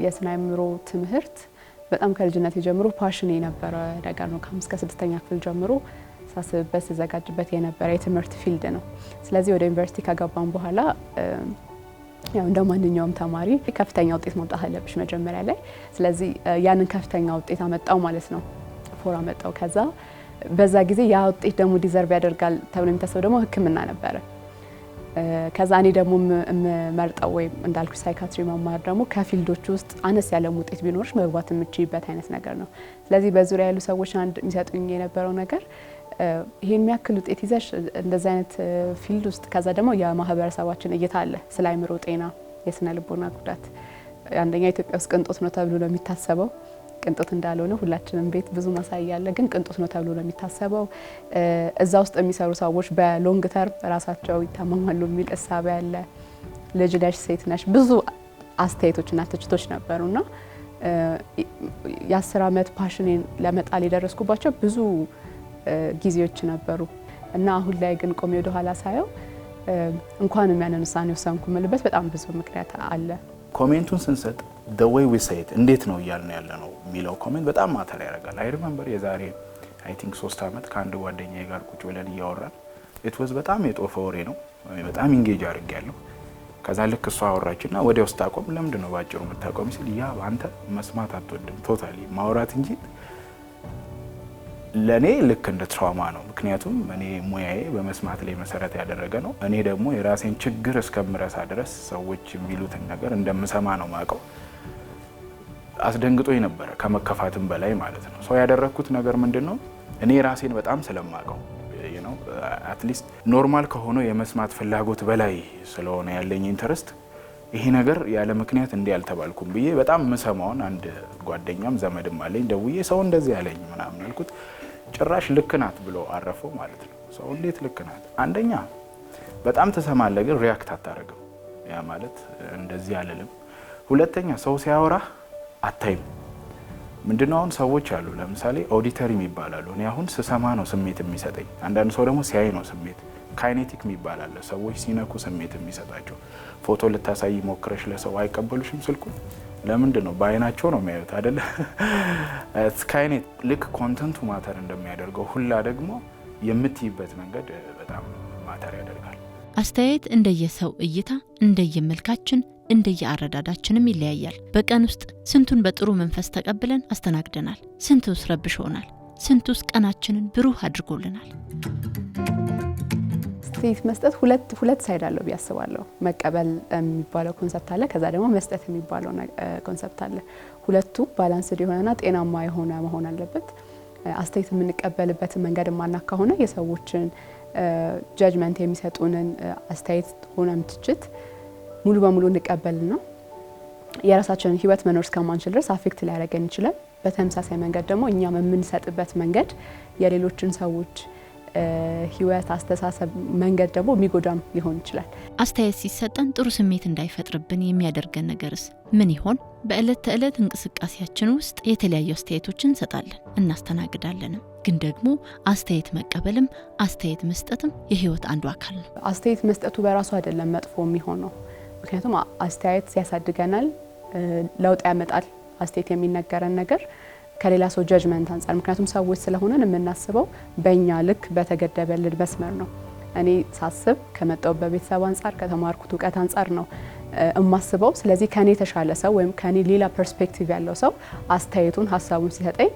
የስነ አእምሮ ትምህርት በጣም ከልጅነት ጀምሮ ፓሽን የነበረ ነገር ነው። ከ5 እስከ 6ኛ ክፍል ጀምሮ ሳስብበት ተዘጋጅበት የነበረ የትምህርት ፊልድ ነው። ስለዚህ ወደ ዩኒቨርሲቲ ከገባን በኋላ ያው እንደማንኛውም ተማሪ ከፍተኛ ውጤት ማምጣት አለብሽ መጀመሪያ ላይ። ስለዚህ ያንን ከፍተኛ ውጤት አመጣው ማለት ነው። ፎር አመጣው። ከዛ በዛ ጊዜ ያ ውጤት ደግሞ ዲዘርቭ ያደርጋል ተብሎ የሚታሰበው ደግሞ ሕክምና ነበረ። ከዛ እኔ ደግሞ መርጠው ወይ እንዳልኩ ሳይካትሪ መማር ደግሞ ከፊልዶች ውስጥ አነስ ያለ ውጤት ቢኖርሽ መግባት የምትችይበት አይነት ነገር ነው። ስለዚህ በዙሪያ ያሉ ሰዎች አንድ የሚሰጡኝ የነበረው ነገር ይሄን የሚያክል ውጤት ይዘሽ እንደዚህ አይነት ፊልድ ውስጥ ከዛ ደግሞ የማህበረሰባችን እይታ አለ ስለ አእምሮ ጤና፣ የስነ ልቦና ጉዳት አንደኛ ኢትዮጵያ ውስጥ ቅንጦት ነው ተብሎ ነው የሚታሰበው። ቅንጦት እንዳልሆነ ሁላችንም ቤት ብዙ ማሳያ አለ፣ ግን ቅንጦት ነው ተብሎ ነው የሚታሰበው። እዛ ውስጥ የሚሰሩ ሰዎች በሎንግ ተርም ራሳቸው ይታመማሉ የሚል እሳቤ አለ። ልጅ ነሽ፣ ሴት ነሽ፣ ብዙ አስተያየቶችና ትችቶች ነበሩና የ10 ዓመት ፓሽኔን ለመጣል የደረስኩባቸው ብዙ ጊዜዎች ነበሩ እና አሁን ላይ ግን ቆሜ ወደ ኋላ ሳየው እንኳንም ያንን ውሳኔ ወሰንኩ የምልበት በጣም ብዙ ምክንያት አለ። ኮሜንቱን ስንሰጥ the way we say it እንዴት ነው እያልን ያለ ነው የሚለው ኮሜንት በጣም ማተር ያደርጋል። አይ ሪመምበር የዛሬ አይ ቲንክ 3 ዓመት ከአንድ ጓደኛዬ ጋር ቁጭ ብለን እያወራን it was በጣም የጦፈ ወሬ ነው፣ በጣም ኢንጌጅ አድርጌያለሁ። ከዛ ልክ እሷ አወራችና ወዲያው ስታቆም ለምንድን ነው ባጭሩ የምታቆም ሲል ያ አንተ መስማት አትወድም ቶታሊ ማውራት እንጂ ለኔ ልክ እንደ ትራውማ ነው። ምክንያቱም እኔ ሙያዬ በመስማት ላይ መሰረት ያደረገ ነው። እኔ ደግሞ የራሴን ችግር እስከምረሳ ድረስ ሰዎች የሚሉትን ነገር እንደምሰማ ነው ማቀው። አስደንግጦኝ ነበረ ከመከፋትም በላይ ማለት ነው። ሰው ያደረኩት ነገር ምንድነው እኔ ራሴን በጣም ስለማቀው አትሊስት ኖርማል ከሆነ የመስማት ፍላጎት በላይ ስለሆነ ያለኝ ኢንተረስት ይሄ ነገር ያለ ምክንያት እንዲህ ያልተባልኩም ብዬ በጣም መሰማውን አንድ ጓደኛም ዘመድም አለኝ ደውዬ ሰው እንደዚህ ያለኝ ምናምን አልኩት። ጭራሽ ልክ ናት ብሎ አረፈው ማለት ነው። ሰው እንዴት ልክ ናት? አንደኛ በጣም ተሰማለህ ግን ሪያክት አታረግም። ያ ማለት እንደዚህ አለለም። ሁለተኛ ሰው ሲያወራ አታይም። ምንድነው አሁን ሰዎች አሉ ለምሳሌ ኦዲተሪ ይባላሉ። እኔ አሁን ስሰማ ነው ስሜት የሚሰጠኝ። አንዳንድ ሰው ደግሞ ሲያይ ነው ስሜት። ካይኔቲክ ይባላል ሰዎች ሲነኩ ስሜት የሚሰጣቸው። ፎቶ ልታሳይ ሞክረሽ ለሰው አይቀበሉሽም ስልኩ ለምንድን ነው በአይናቸው ነው የሚያዩት አይደለ? ስካይኔት ልክ ኮንተንቱ ማተር እንደሚያደርገው ሁላ ደግሞ የምትይበት መንገድ በጣም ማተር ያደርጋል። አስተያየት እንደየሰው እይታ እንደየመልካችን እንደየአረዳዳችንም ይለያያል። በቀን ውስጥ ስንቱን በጥሩ መንፈስ ተቀብለን አስተናግደናል፣ ስንቱስ ረብሾናል፣ ስንቱስ ቀናችንን ብሩህ አድርጎልናል። አስተያየት መስጠት ሁለት ሳይድ አለው ብያስባለሁ። መቀበል የሚባለው ኮንሰፕት አለ፣ ከዛ ደግሞ መስጠት የሚባለው ኮንሰፕት አለ። ሁለቱ ባላንስድ የሆነና ጤናማ የሆነ መሆን አለበት። አስተያየት የምንቀበልበት መንገድ ማናካ ሆነ የሰዎችን ጃጅመንት የሚሰጡንን አስተያየት ሆነም ትችት ሙሉ በሙሉ እንቀበልና የራሳችንን ህይወት መኖር እስከማንችል ድረስ አፌክት ሊያደርገን ይችላል። በተመሳሳይ መንገድ ደግሞ እኛም የምንሰጥበት መንገድ የሌሎችን ሰዎች ህይወት አስተሳሰብ መንገድ ደግሞ የሚጎዳም ሊሆን ይችላል። አስተያየት ሲሰጠን ጥሩ ስሜት እንዳይፈጥርብን የሚያደርገን ነገርስ ምን ይሆን? በእለት ተእለት እንቅስቃሴያችን ውስጥ የተለያዩ አስተያየቶችን እንሰጣለን፣ እናስተናግዳለንም። ግን ደግሞ አስተያየት መቀበልም አስተያየት መስጠትም የህይወት አንዱ አካል ነው። አስተያየት መስጠቱ በራሱ አይደለም መጥፎ የሚሆነው። ምክንያቱም አስተያየት ያሳድገናል፣ ለውጥ ያመጣል። አስተያየት የሚነገረን ነገር ከሌላ ሰው ጃጅመንት አንፃር ምክንያቱም ሰዎች ስለሆነን የምናስበው በእኛ ልክ በተገደበልን መስመር ነው። እኔ ሳስብ ከመጣሁበት ቤተሰብ አንፃር ከተማርኩት እውቀት አንፃር ነው እማስበው። ስለዚህ ከኔ የተሻለ ሰው ወይም ከኔ ሌላ ፐርስፔክቲቭ ያለው ሰው አስተያየቱን ሀሳቡን ሲሰጠኝ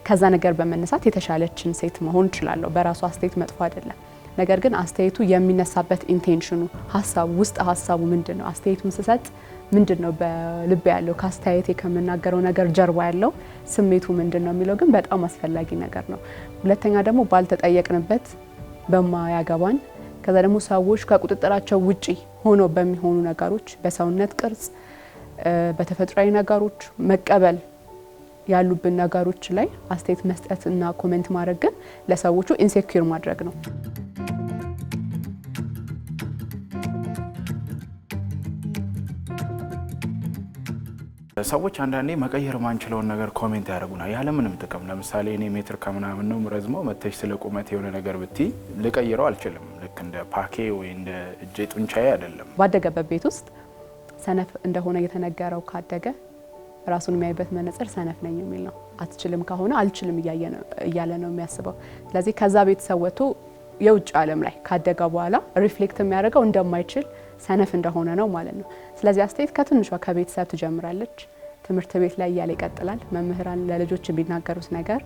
ከዛ ነገር በመነሳት የተሻለችን ሴት መሆን እችላለሁ። በራሱ አስተያየት መጥፎ አይደለም። ነገር ግን አስተያየቱ የሚነሳበት ኢንቴንሽኑ ሀሳቡ ውስጥ ሀሳቡ ምንድነው? አስተያየቱን ስሰጥ ምንድነው በልብ ያለው ከአስተያየቴ ከምናገረው ነገር ጀርባ ያለው ስሜቱ ምንድነው የሚለው ግን በጣም አስፈላጊ ነገር ነው። ሁለተኛ ደግሞ ባልተጠየቅንበት በማያገባን ከዛ ደግሞ ሰዎች ከቁጥጥራቸው ውጪ ሆኖ በሚሆኑ ነገሮች በሰውነት ቅርጽ በተፈጥሯዊ ነገሮች መቀበል ያሉብን ነገሮች ላይ አስተያየት መስጠት እና ኮሜንት ማድረግ ግን ለሰዎቹ ኢንሴኩር ማድረግ ነው። ሰዎች አንዳንዴ መቀየር ማንችለውን ነገር ኮሜንት ያደርጉናል ያለ ምንም ጥቅም። ለምሳሌ እኔ ሜትር ከምናምን ነው ምረዝመው መተሽ ስለ ቁመት የሆነ ነገር ብትይ ልቀይረው አልችልም። ልክ እንደ ፓኬ ወይ እንደ እጄ ጡንቻዬ አይደለም። ባደገበት ቤት ውስጥ ሰነፍ እንደሆነ የተነገረው ካደገ ራሱን የሚያይበት መነጽር ሰነፍ ነኝ የሚል ነው። አትችልም ከሆነ አልችልም እያለ ነው የሚያስበው። ስለዚህ ከዛ ቤተሰብ ወጥቶ የውጭ ዓለም ላይ ካደገ በኋላ ሪፍሌክት የሚያደርገው እንደማይችል ሰነፍ እንደሆነ ነው ማለት ነው። ስለዚህ አስተያየት ከትንሿ ከቤተሰብ ትጀምራለች፣ ትምህርት ቤት ላይ እያለ ይቀጥላል። መምህራን ለልጆች የሚናገሩት ነገር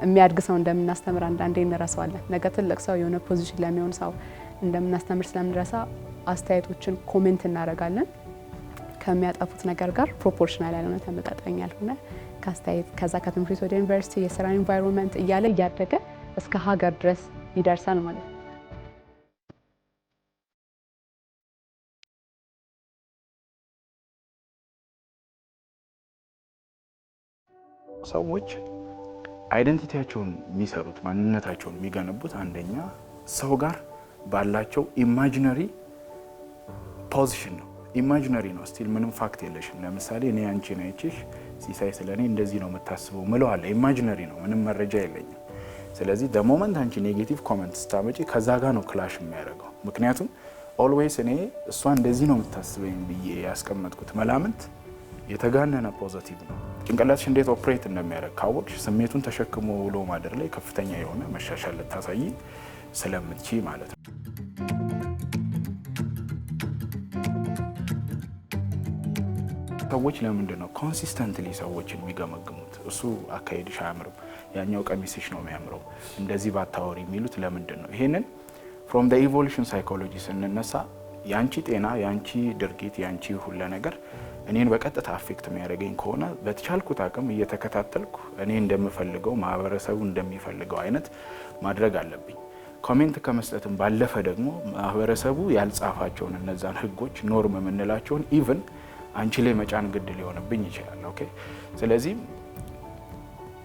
የሚያድግ ሰው እንደምናስተምር አንዳንዴ እንረሳዋለን። ነገ ትልቅ ሰው የሆነ ፖዚሽን ለሚሆን ሰው እንደምናስተምር ስለምንረሳ አስተያየቶችን ኮሜንት እናደርጋለን። ከሚያጠፉት ነገር ጋር ፕሮፖርሽናል ያልሆነ ተመጣጣኝ ያልሆነ ከአስተያየት ከዛ ከትምህርት ቤት ወደ ዩኒቨርሲቲ የስራ ኢንቫይሮንመንት እያለ እያደገ እስከ ሀገር ድረስ ይደርሳል ማለት ነው። ሰዎች አይደንቲቲያቸውን የሚሰሩት ማንነታቸውን የሚገነቡት አንደኛ ሰው ጋር ባላቸው ኢማጂነሪ ፖዚሽን ነው። ኢማጂነሪ ነው ስቲል ምንም ፋክት የለሽም። ለምሳሌ እኔ አንቺን አይቼሽ ሲሳይ ስለኔ እንደዚህ ነው የምታስበው ምለዋለ ኢማጂነሪ ነው፣ ምንም መረጃ የለኝም። ስለዚህ ደ ሞመንት አንቺ ኔጌቲቭ ኮመንት ስታመጪ ከዛ ጋር ነው ክላሽ የሚያደርገው። ምክንያቱም ኦልዌይስ እኔ እሷ እንደዚህ ነው የምታስበኝ ብዬ ያስቀመጥኩት መላምንት የተጋነነ ፖዚቲቭ ነው። ጭንቅላትሽ እንዴት ኦፕሬት እንደሚያደርግ ካወቅሽ ስሜቱን ተሸክሞ ውሎ ማደር ላይ ከፍተኛ የሆነ መሻሻል ልታሳይ ስለምትቺ ማለት ነው። ሰዎች ለምንድን ነው ኮንሲስተንትሊ ሰዎችን የሚገመግሙት? እሱ አካሄድሽ አያምርም፣ ያኛው ቀሚስሽ ነው የሚያምረው፣ እንደዚህ ባታወሪ የሚሉት ለምንድን ነው? ይሄንን ፍሮም ዘ ኢቮሉሽን ሳይኮሎጂ ስንነሳ ያንቺ ጤና፣ ያንቺ ድርጊት፣ ያንቺ ሁሉ ነገር እኔን በቀጥታ አፌክት የሚያደርገኝ ከሆነ በተቻልኩት አቅም እየተከታተልኩ እኔ እንደምፈልገው ማህበረሰቡ እንደሚፈልገው አይነት ማድረግ አለብኝ። ኮሜንት ከመስጠትም ባለፈ ደግሞ ማህበረሰቡ ያልጻፋቸውን እነዛን ህጎች ኖርም የምንላቸውን ኢቭን አንቺ ላይ መጫን ግድ ሊሆንብኝ ይችላል። ኦኬ። ስለዚህ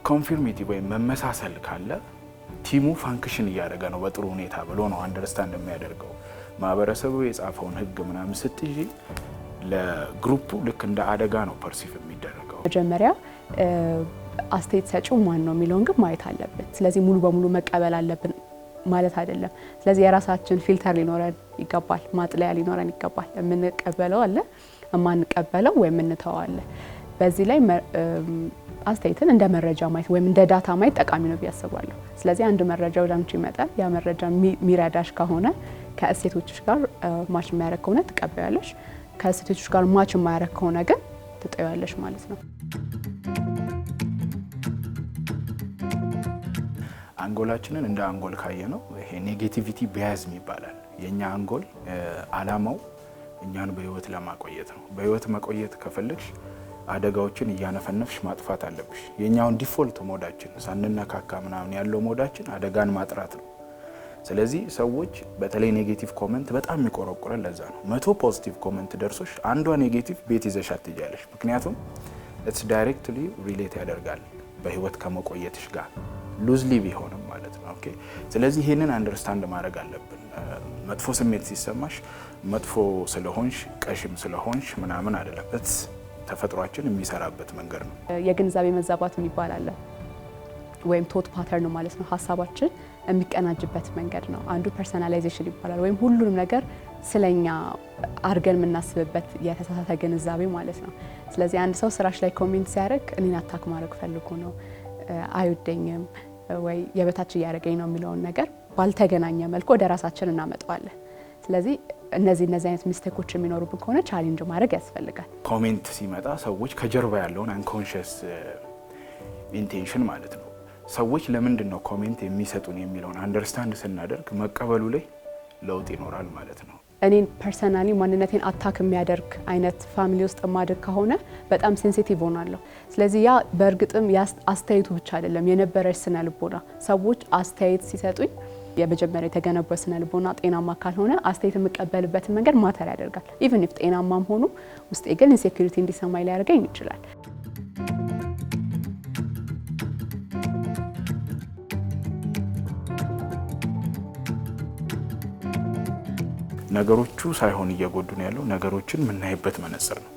ኮንፊርሚቲ ወይም መመሳሰል ካለ ቲሙ ፋንክሽን እያደረገ ነው በጥሩ ሁኔታ ብሎ ነው አንደርስታንድ የሚያደርገው። ማህበረሰቡ የጻፈውን ህግ ምናምን ስትይዢ ለግሩፑ ልክ እንደ አደጋ ነው ፐርሲቭ የሚደረገው። መጀመሪያ አስተያየት ሰጪው ማን ነው የሚለውን ግን ማየት አለብን። ስለዚህ ሙሉ በሙሉ መቀበል አለብን ማለት አይደለም። ስለዚህ የራሳችን ፊልተር ሊኖረን ይገባል፣ ማጥለያ ሊኖረን ይገባል። የምንቀበለው አለ፣ የማንቀበለው ወይም እንተዋለ። በዚህ ላይ አስተያየትን እንደ መረጃ ማየት ወይም እንደ ዳታ ማየት ጠቃሚ ነው ብዬ አስባለሁ። ስለዚህ አንድ መረጃ ወደ አንቺ ይመጣል። ያ መረጃ የሚረዳሽ ከሆነ ከእሴቶችሽ ጋር ማች የሚያደርግ ከሆነ ትቀበያለሽ። ከእሴቶችሽ ጋር ማች የማያደርግ ከሆነ ግን ትጠያለሽ ማለት ነው። አንጎላችንን እንደ አንጎል ካየ ነው ይሄ ኔጌቲቪቲ ቢያዝም ይባላል። የኛ አንጎል አላማው እኛን በህይወት ለማቆየት ነው። በህይወት መቆየት ከፈለግሽ አደጋዎችን እያነፈነፍሽ ማጥፋት አለብሽ። የኛውን ዲፎልት ሞዳችን ሳንነካካ ምናምን ያለው ሞዳችን አደጋን ማጥራት ነው። ስለዚህ ሰዎች በተለይ ኔጌቲቭ ኮመንት በጣም የሚቆረቆረን ለዛ ነው። 100 ፖዚቲቭ ኮመንት ደርሶሽ አንዷ ኔጌቲቭ ቤት ይዘሽ አትያለሽ። ምክንያቱም ኢትስ ዳይሬክትሊ ሪሌት ያደርጋል በህይወት ከመቆየትሽ ጋር ሉዝሊ ቢሆንም ማለት ነው። ኦኬ። ስለዚህ ይሄንን አንደርስታንድ ማድረግ አለብን። መጥፎ ስሜት ሲሰማሽ መጥፎ ስለሆንሽ ቀሽም ስለሆንሽ ምናምን አይደለም። ተፈጥሯችን የሚሰራበት መንገድ ነው። የግንዛቤ መዛባት የሚባል አለ ወይም ቶት ፓተርን ማለት ነው። ሀሳባችን የሚቀናጅበት መንገድ ነው። አንዱ ፐርሰናላይዜሽን ይባላል፣ ወይም ሁሉንም ነገር ስለኛ አድርገን የምናስብበት የተሳሳተ ግንዛቤ ማለት ነው። ስለዚህ አንድ ሰው ስራሽ ላይ ኮሜንት ሲያደርግ እኔን አታክ ማድረግ ፈልጎ ነው፣ አይወደኝም ወይ የበታች እያደረገኝ ነው የሚለውን ነገር ባልተገናኘ መልኩ ወደ ራሳችን እናመጣዋለን። ስለዚህ እነዚህ አይነት ሚስቴኮች የሚኖሩብን ከሆነ ቻሌንጅ ማድረግ ያስፈልጋል። ኮሜንት ሲመጣ ሰዎች ከጀርባ ያለውን አንኮንሽስ ኢንቴንሽን ማለት ነው። ሰዎች ለምንድን ነው ኮሜንት የሚሰጡን የሚለውን አንደርስታንድ ስናደርግ መቀበሉ ላይ ለውጥ ይኖራል ማለት ነው። እኔን ፐርሰናሊ ማንነቴን አታክ የሚያደርግ አይነት ፋሚሊ ውስጥ ማደግ ከሆነ በጣም ሴንሲቲቭ ሆናለሁ። ስለዚህ ያ በእርግጥም አስተያየቱ ብቻ አይደለም የነበረች ስነ ልቦና። ሰዎች አስተያየት ሲሰጡኝ የመጀመሪያ የተገነባው ስነ ልቦና ጤናማ ካልሆነ አስተያየት የምቀበልበትን መንገድ ማተር ያደርጋል። ኢቭን ኢፍ ጤናማም ሆኖ ውስጤ ግን ኢንሴኩሪቲ እንዲሰማኝ ሊያደርገኝ ይችላል። ነገሮቹ ሳይሆን እየጎዱን ያለው ነገሮችን የምናይበት መነጽር ነው።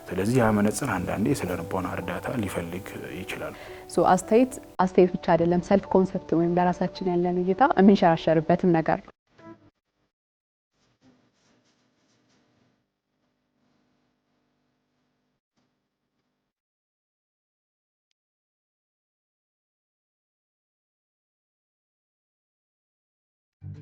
ስለዚህ ያ መነጽር አንዳንዴ ስለ ልቦና እርዳታ ሊፈልግ ይችላል። አስተያየት ብቻ አይደለም፣ ሰልፍ ኮንሰፕት ወይም ለራሳችን ያለን እይታ የምንሸራሸርበትም ነገር ነው።